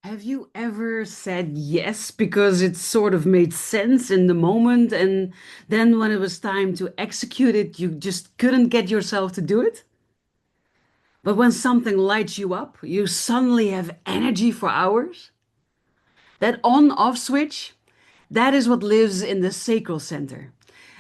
Have you ever said yes because it sort of made sense in the moment, and then when it was time to execute it, you just couldn't get yourself to do it? But when something lights you up, you suddenly have energy for hours? That on-off switch, that is what lives in the Sacral Center.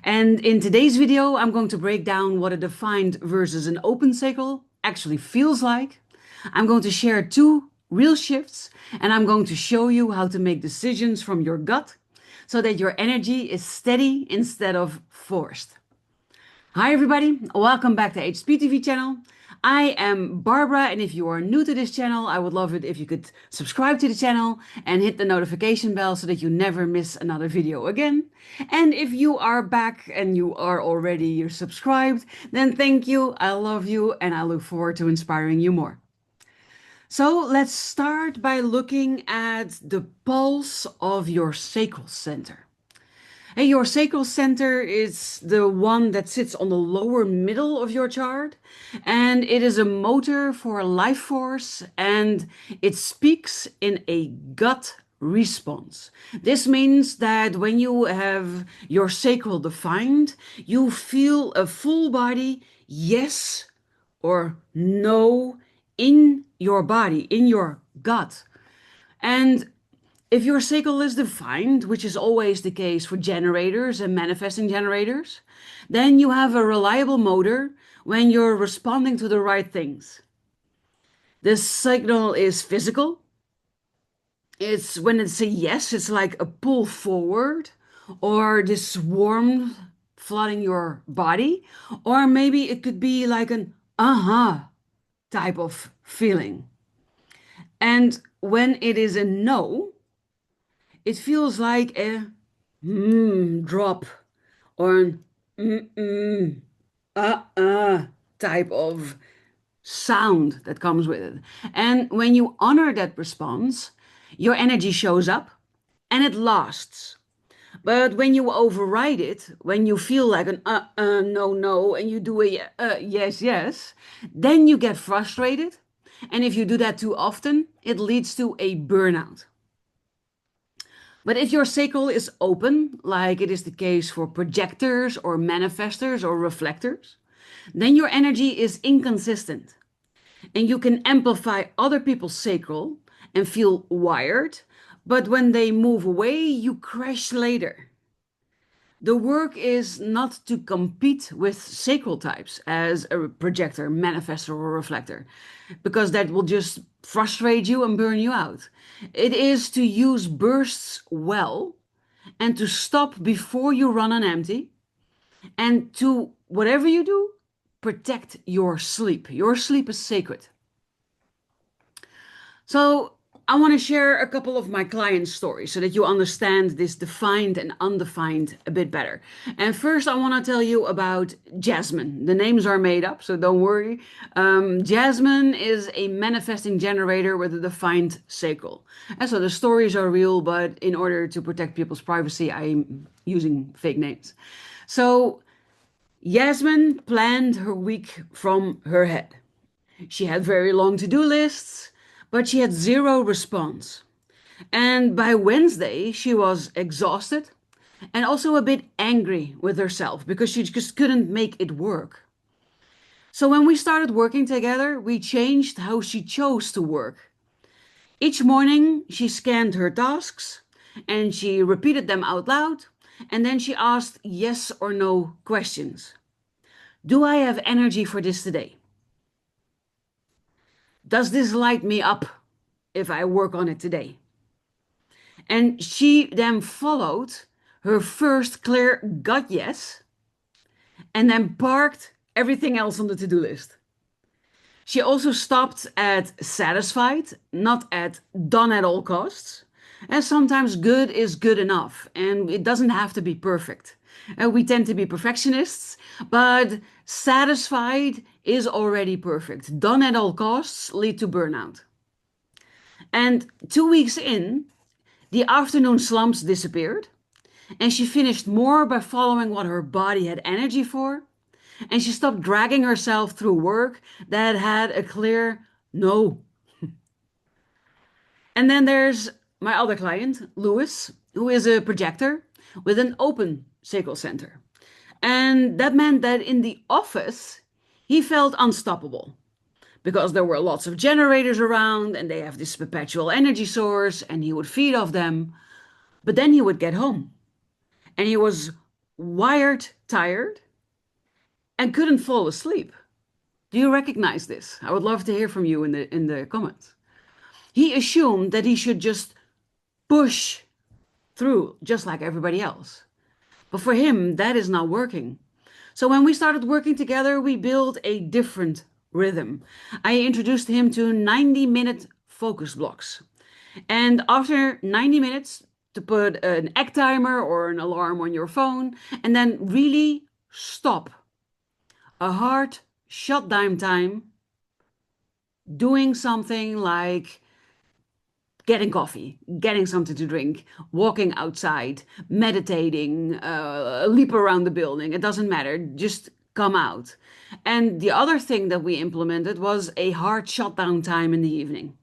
And in today's video, I'm going to break down what a defined versus an open sacral actually feels like. I'm going to share two real shifts, and I'm going to show you how to make decisions from your gut so that your energy is steady instead of forced. Hi everybody, welcome back to HP TV channel. I am Barbara, and if you are new to this channel, I would love it if you could subscribe to the channel and hit the notification bell so that you never miss another video again. And if you are back and you are already subscribed, then thank you, I love you, and I look forward to inspiring you more. So let's start by looking at the pulse of your sacral center. Hey, your sacral center is the one that sits on the lower middle of your chart, and it is a motor for life force, and it speaks in a gut response. This means that when you have your sacral defined, you feel a full body yes or no in your body, in your gut. And if your sacral is defined, which is always the case for generators and manifesting generators, then you have a reliable motor when you're responding to the right things. The signal is physical. It's when it's a yes, it's like a pull forward or this warmth flooding your body. Or maybe it could be like an aha type of feeling. And when it is a no, it feels like a drop or an type of sound that comes with it. And when you honor that response, your energy shows up and it lasts. But when you override it, when you feel like an no, no, and you do a yes, yes, then you get frustrated. And if you do that too often, it leads to a burnout. But if your sacral is open, like it is the case for projectors or manifestors or reflectors, then your energy is inconsistent and you can amplify other people's sacral and feel wired, but when they move away, you crash later. The work is not to compete with sacral types as a projector, manifestor, or reflector, because that will just frustrate you and burn you out. It is to use bursts well and to stop before you run on empty, and to, whatever you do, protect your sleep. Your sleep is sacred. So I want to share a couple of my client stories so that you understand this defined and undefined a bit better. And first, I want to tell you about Jasmine. The names are made up, so don't worry. Jasmine is a manifesting generator with a defined sacral. And so the stories are real, but in order to protect people's privacy, I'm using fake names. So Yasmin planned her week from her head. She had very long to-do lists, but she had zero response. And by Wednesday, she was exhausted and also a bit angry with herself because she just couldn't make it work. So when we started working together, we changed how she chose to work. Each morning, she scanned her tasks and she repeated them out loud, and then she asked yes or no questions. Do I have energy for this today? Does this light me up if I work on it today? And she then followed her first clear gut yes and then parked everything else on the to-do list. She also stopped at satisfied, not at done at all costs. And sometimes good is good enough, and it doesn't have to be perfect. We tend to be perfectionists, but satisfied is already perfect. Done at all costs lead to burnout. And 2 weeks in, the afternoon slumps disappeared, and she finished more by following what her body had energy for, and she stopped dragging herself through work that had a clear no. And then there's my other client, Lewis, who is a projector with an open Sacral Center. And that meant that in the office, he felt unstoppable because there were lots of generators around and they have this perpetual energy source and he would feed off them. But then he would get home and he was wired tired and couldn't fall asleep. Do you recognize this? I would love to hear from you in the comments. He assumed that he should just push through just like everybody else. But for him, that is not working. So when we started working together, we built a different rhythm. I introduced him to 90-minute focus blocks. And after 90 minutes, to put an egg timer or an alarm on your phone, and then really stop. A hard shutdown time, doing something like getting coffee, getting something to drink, walking outside, meditating, leap around the building. It doesn't matter. Just come out. And the other thing that we implemented was a hard shutdown time in the evening.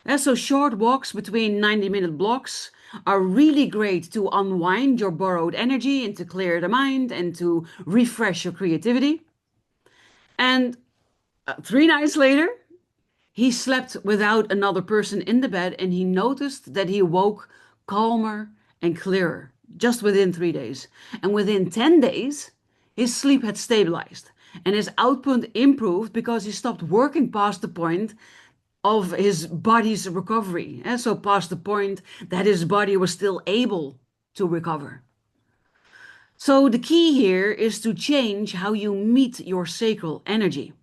And so short walks between 90-minute blocks are really great to unwind your borrowed energy and to clear the mind and to refresh your creativity. And 3 nights later, he slept without another person in the bed and he noticed that he woke calmer and clearer just within 3 days. And within 10 days, his sleep had stabilized and his output improved because he stopped working past the point of his body's recovery. And so past the point that his body was still able to recover. So the key here is to change how you meet your sacral energy.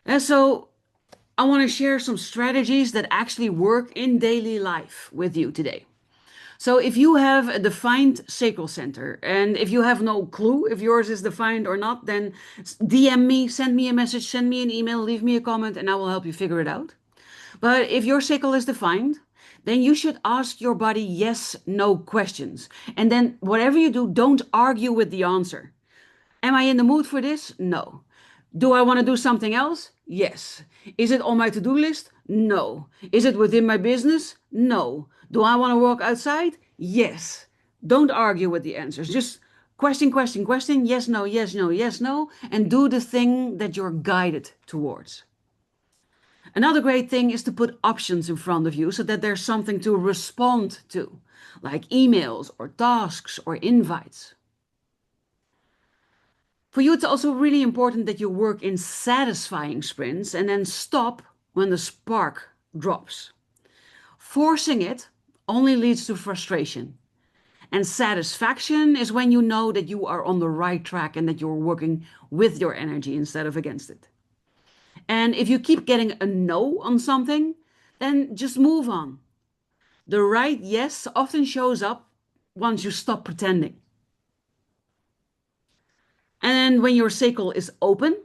And so I want to share some strategies that actually work in daily life with you today. So if you have a defined sacral center, and if you have no clue if yours is defined or not, then DM me, send me a message, send me an email, leave me a comment, and I will help you figure it out. But if your sacral is defined, then you should ask your body yes, no questions. And then whatever you do, don't argue with the answer. Am I in the mood for this? No. Do I want to do something else? Yes. Is it on my to-do list? No. Is it within my business? No. Do I want to walk outside? Yes. Don't argue with the answers. Just question, question, question. Yes, no, yes, no, yes, no. And do the thing that you're guided towards. Another great thing is to put options in front of you so that there's something to respond to, like emails or tasks or invites. For you, it's also really important that you work in satisfying sprints and then stop when the spark drops. Forcing it only leads to frustration. And satisfaction is when you know that you are on the right track and that you're working with your energy instead of against it. And if you keep getting a no on something, then just move on. The right yes often shows up once you stop pretending. And then when your sacral is open,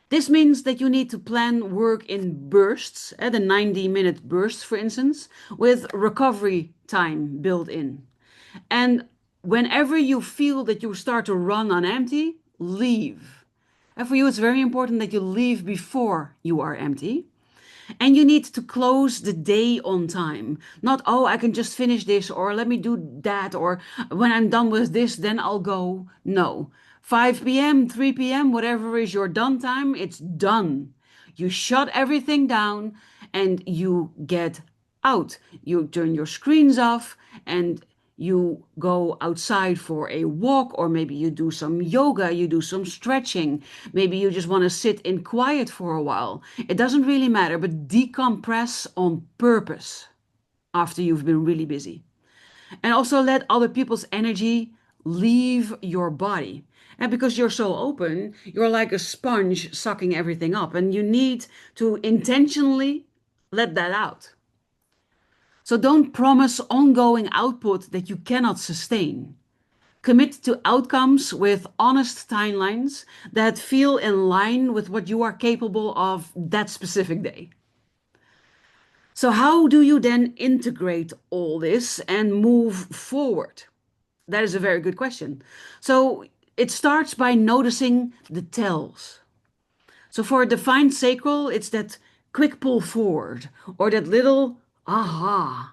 this means that you need to plan work in bursts, the 90-minute bursts, for instance, with recovery time built in. And whenever you feel that you start to run on empty, leave. And for you, it's very important that you leave before you are empty. And you need to close the day on time. Not, oh, I can just finish this, or let me do that, or when I'm done with this, then I'll go. No. 5 p.m., 3 p.m., whatever is your done time, it's done. You shut everything down and you get out. You turn your screens off and you go outside for a walk, or maybe you do some yoga, you do some stretching. Maybe you just want to sit in quiet for a while. It doesn't really matter, but decompress on purpose after you've been really busy. And also let other people's energy leave your body. And because you're so open, you're like a sponge sucking everything up, and you need to intentionally let that out. So don't promise ongoing output that you cannot sustain. Commit to outcomes with honest timelines that feel in line with what you are capable of that specific day. So, how do you then integrate all this and move forward? That is a very good question. So, it starts by noticing the tells. So, for a defined sacral, it's that quick pull forward or that little aha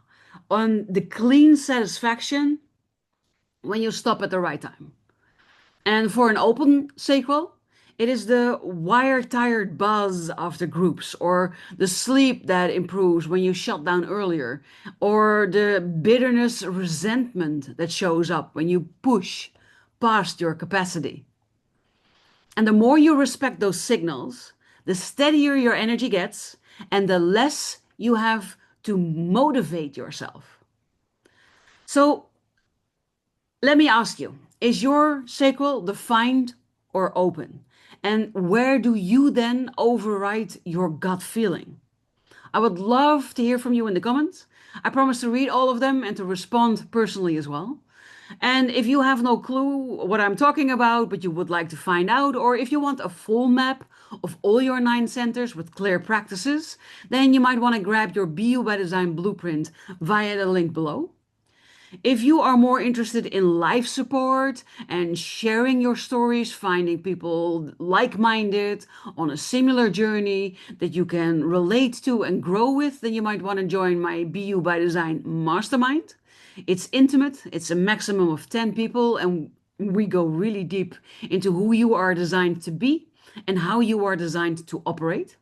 on the clean satisfaction when you stop at the right time. And for an open sacral, it is the wire tired buzz after groups, or the sleep that improves when you shut down earlier, or the bitterness, resentment that shows up when you push past your capacity. And the more you respect those signals, the steadier your energy gets, and the less you have to motivate yourself. So let me ask you, is your sacral defined or open? And where do you then override your gut feeling? I would love to hear from you in the comments. I promise to read all of them and to respond personally as well. And if you have no clue what I'm talking about, but you would like to find out, or if you want a full map of all your 9 centers with clear practices, then you might want to grab your BU by Design blueprint via the link below. If you are more interested in life support and sharing your stories, finding people like minded on a similar journey that you can relate to and grow with, then you might want to join my BU by Design Mastermind. It's intimate, it's a maximum of 10 people, and we go really deep into who you are designed to be and how you are designed to operate.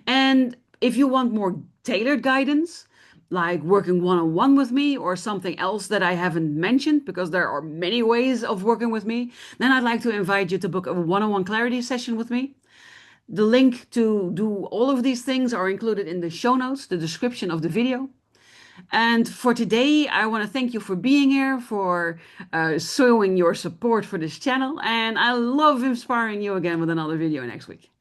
And if you want more tailored guidance, like working one on one with me or something else that I haven't mentioned, because there are many ways of working with me, then I'd like to invite you to book a one on one clarity session with me. The link to do all of these things are included in the show notes, the description of the video. And for today, I want to thank you for being here, for showing your support for this channel. And I love inspiring you again with another video next week.